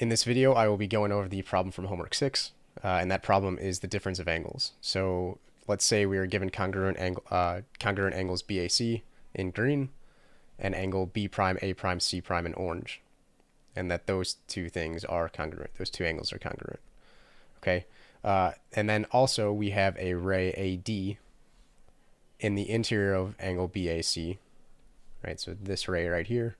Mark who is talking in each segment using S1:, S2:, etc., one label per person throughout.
S1: In this video, I will be going over the problem from homework 6, and that problem is the difference of angles. So let's say we are given congruent angles BAC in green and angle B prime, A prime, C prime in orange, and that those two things are congruent. Those two angles are congruent. Okay, and then also we have a ray AD in the interior of angle BAC, right? So this ray right here.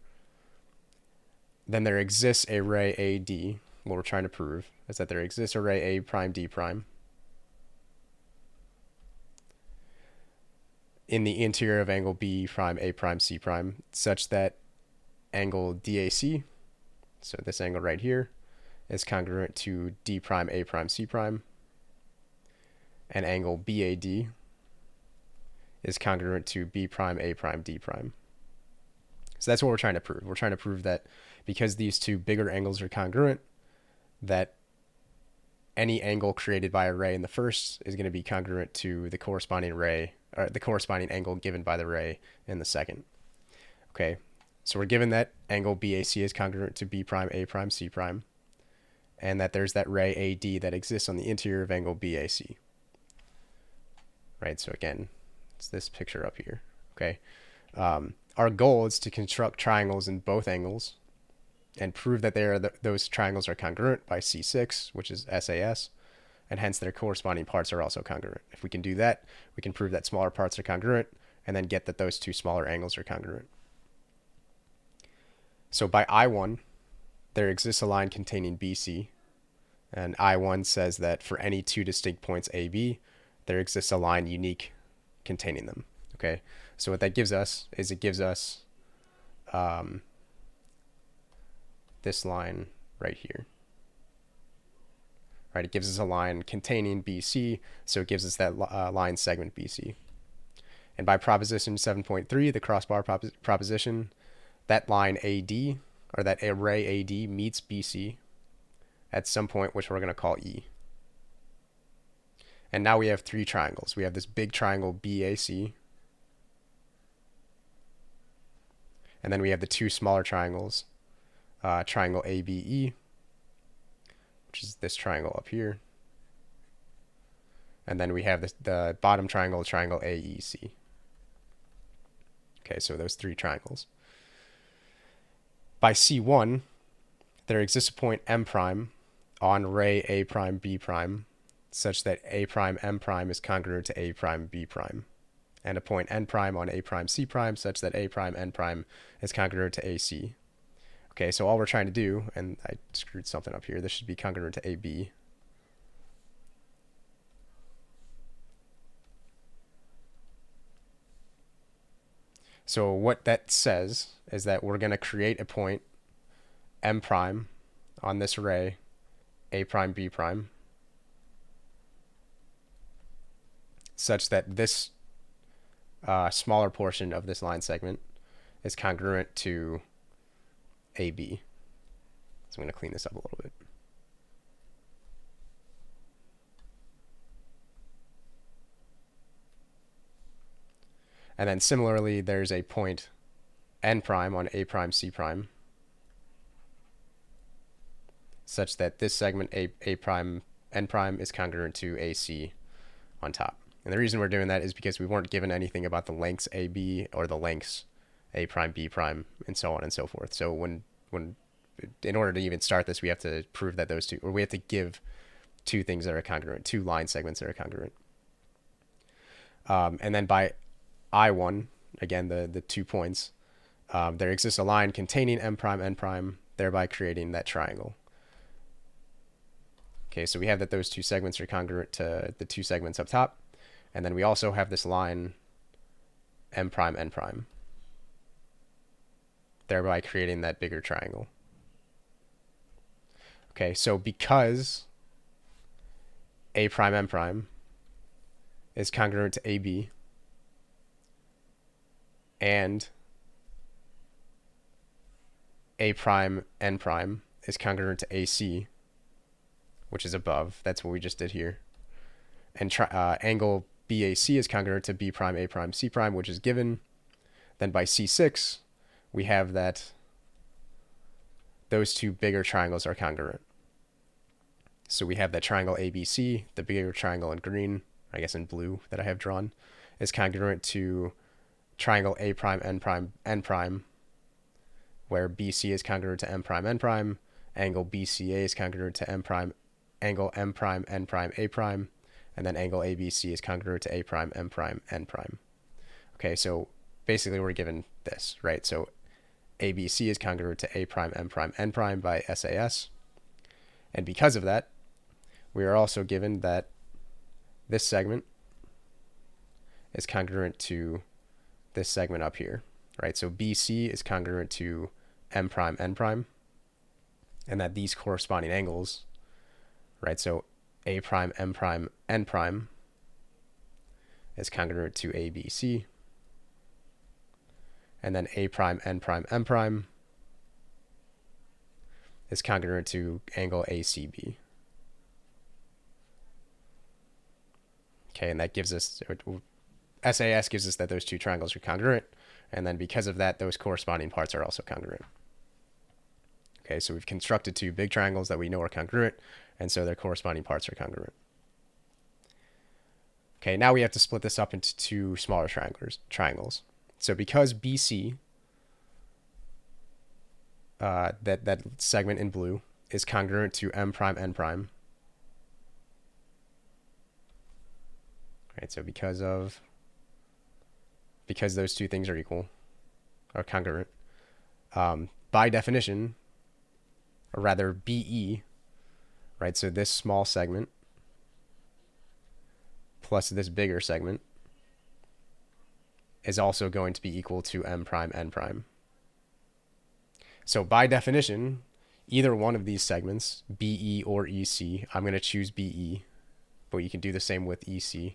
S1: Then there exists a ray AD. What we're trying to prove is that there exists a ray A prime D prime in the interior of angle B prime A prime C prime such that angle DAC, so this angle right here, is congruent to D prime A prime C prime, and angle BAD is congruent to B prime A prime D prime. So that's what we're trying to prove. We're trying to prove that because these two bigger angles are congruent, that any angle created by a ray in the first is going to be congruent to the corresponding ray, or the corresponding angle given by the ray in the second. Okay, so we're given that angle BAC is congruent to B prime, A prime, C prime, and that there's that ray AD that exists on the interior of angle BAC. Right, so again, it's this picture up here. Okay, our goal is to construct triangles in both angles and prove that those triangles are congruent by C6, which is SAS, and hence their corresponding parts are also congruent. If we can do that, we can prove that smaller parts are congruent and then get that those two smaller angles are congruent. So by I1, there exists a line containing BC, and I1 says that for any two distinct points AB, there exists a line unique containing them. Okay, so what that gives us is it gives us this line right here. Right, it gives us a line containing BC, so it gives us that line segment BC. And by proposition 7.3, the crossbar proposition, that line AD, or that array AD meets BC at some point which we're going to call E. And now we have three triangles. We have this big triangle BAC, and then we have the two smaller triangles, triangle ABE, which is this triangle up here, and then we have the bottom triangle, triangle AEC. Okay, so those three triangles. By C1, there exists a point M prime on ray A prime B prime such that A prime M prime is congruent to A prime B prime, and a point N prime on A prime C prime such that A prime N prime is congruent to AC. Okay, so all we're trying to do, and I screwed something up here, this should be congruent to AB. So what that says is that we're going to create a point M prime on this array A prime B prime such that this smaller portion of this line segment is congruent to AB. So I'm going to clean this up a little bit. And then similarly, there's a point N prime on A prime C prime such that this segment A prime N prime is congruent to AC on top. And the reason we're doing that is because we weren't given anything about the lengths AB or the lengths A prime B prime and so on and so forth. So when in order to even start this, we have to prove that those two, or we have to give two things that are congruent, two line segments that are congruent. And then by I1, again, the 2 points, there exists a line containing M prime, N prime, thereby creating that triangle. Okay, so we have that those two segments are congruent to the two segments up top. And then we also have this line M prime, N prime, thereby creating that bigger triangle. Okay, so because A prime, M prime is congruent to AB, and A prime, N prime is congruent to AC, which is above, that's what we just did here, and angle BAC is congruent to B prime, A prime, C prime, which is given, then by C6, we have that those two bigger triangles are congruent. So we have that triangle ABC, the bigger triangle in green, I guess in blue that I have drawn, is congruent to triangle A prime N prime N prime, where BC is congruent to M prime N prime, angle BCA is congruent to M prime, angle M prime N prime A prime, and then angle ABC is congruent to A prime M prime N prime. Okay, so basically we're given this, right? So ABC is congruent to A prime M prime N prime by SAS. And because of that, we are also given that this segment is congruent to this segment up here, right? So BC is congruent to M prime N prime, and that these corresponding angles, right? So A prime M prime N prime is congruent to ABC, and then A prime N prime M prime is congruent to angle ACB. Okay, and that gives us, SAS gives us that those two triangles are congruent, and then because of that, those corresponding parts are also congruent. Okay, so we've constructed two big triangles that we know are congruent, and so their corresponding parts are congruent. Okay, now we have to split this up into two smaller triangles. So because BC, that segment in blue, is congruent to M prime N prime. Right, so because those two things are equal, or congruent, by definition, or rather BE, right, so this small segment plus this bigger segment is also going to be equal to M prime N prime. So by definition, either one of these segments, BE or EC, I'm going to choose BE, but you can do the same with EC.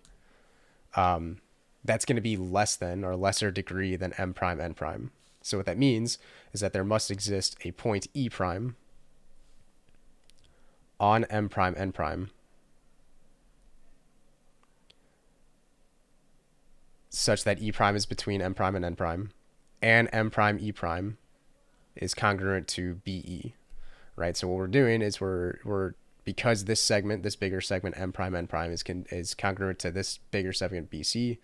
S1: That's going to be less than or lesser degree than M prime N prime. So what that means is that there must exist a point E prime on M prime N prime such that E prime is between M prime and N prime, and M prime E prime is congruent to BE, right? So what we're doing is we're because this segment, this bigger segment M prime N prime is congruent to this bigger segment BC,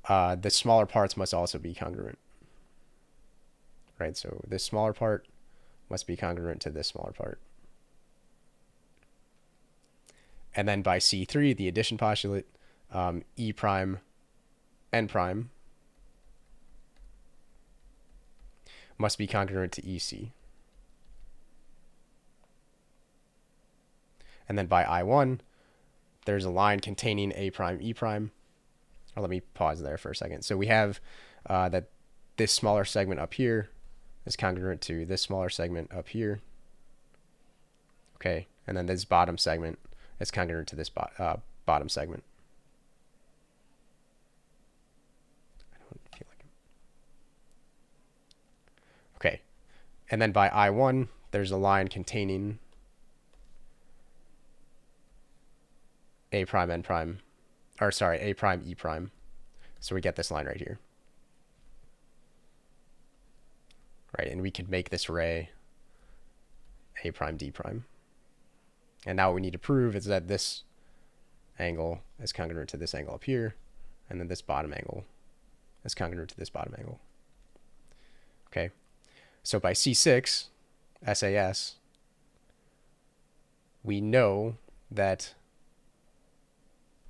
S1: the smaller parts must also be congruent, right? So this smaller part must be congruent to this smaller part. And then by C3, the addition postulate, E prime N prime must be congruent to EC. And then by I1, there's a line containing A prime E prime. Or let me pause there for a second. So we have that this smaller segment up here is congruent to this smaller segment up here. Okay, and then this bottom segment is congruent to this bottom segment. I don't feel like it. Okay, and then by I1, there's a line containing A prime N prime, or sorry, A prime E prime. So we get this line right here. Right, and we could make this ray A prime D prime. And now what we need to prove is that this angle is congruent to this angle up here, and then this bottom angle is congruent to this bottom angle. Okay, so by C6, SAS, we know that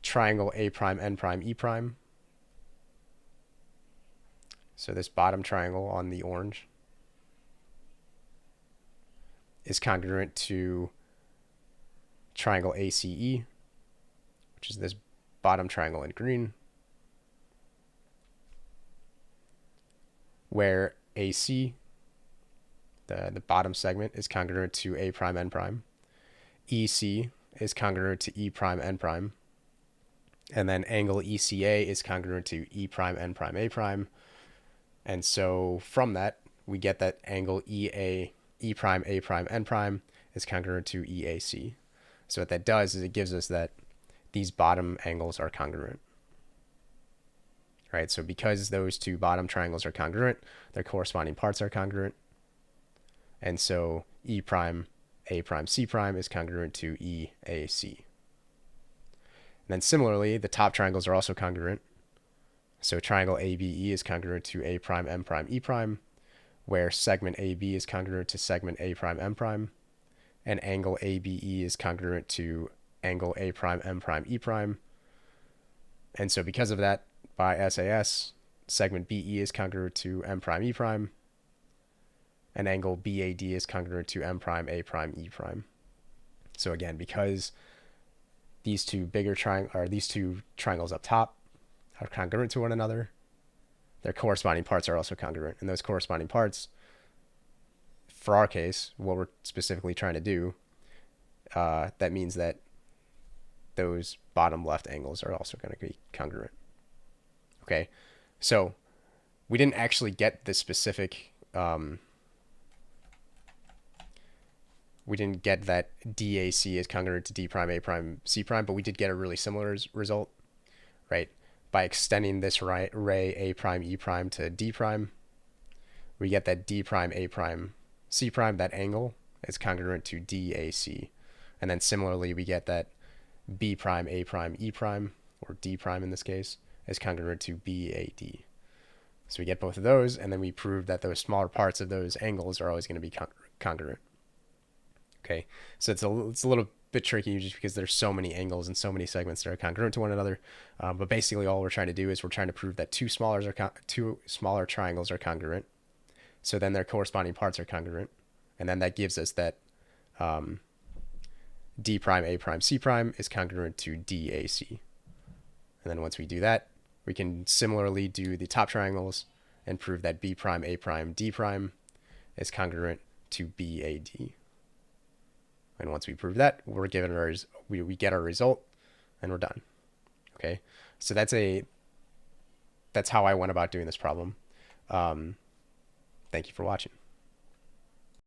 S1: triangle A prime N prime E prime, so this bottom triangle on the orange, is congruent to triangle ACE, which is this bottom triangle in green, where AC, the bottom segment, is congruent to A prime N prime, EC is congruent to E prime N prime, and then angle ECA is congruent to E prime N prime A prime. And so from that, we get that angle E prime A prime N prime is congruent to EAC. So what that does is it gives us that these bottom angles are congruent. Right? So because those two bottom triangles are congruent, their corresponding parts are congruent. And so E prime A prime C prime is congruent to EAC. And then similarly, the top triangles are also congruent. So triangle ABE is congruent to A prime M prime E prime, where segment AB is congruent to segment A prime M prime, and angle ABE is congruent to angle A prime M prime E prime. And so because of that, by SAS, segment BE is congruent to M prime E prime, and angle BAD is congruent to M prime A prime E prime. So again, because these two triangles up top are congruent to one another, their corresponding parts are also congruent. And those corresponding parts, for our case, what we're specifically trying to do, that means that those bottom left angles are also going to be congruent. Okay, so we didn't actually get the specific, we didn't get that DAC is congruent to D prime A prime C prime, but we did get a really similar result, right? By extending this ray A prime E prime to D prime, we get that D prime A prime C prime, that angle is congruent to DAC. And then similarly, we get that B prime A prime E prime, or D prime in this case, is congruent to BAD. So we get both of those, and then we prove that those smaller parts of those angles are always going to be congruent. Okay, so it's a little bit tricky just because there's so many angles and so many segments that are congruent to one another. But basically, all we're trying to do is we're trying to prove that two smaller triangles are congruent. So then their corresponding parts are congruent, and then that gives us that D prime A prime C prime is congruent to DAC. And then once we do that, we can similarly do the top triangles and prove that B prime A prime D prime is congruent to BAD. And once we prove that, we're given we get our result, and we're done. Okay, so that's how I went about doing this problem. Thank you for watching.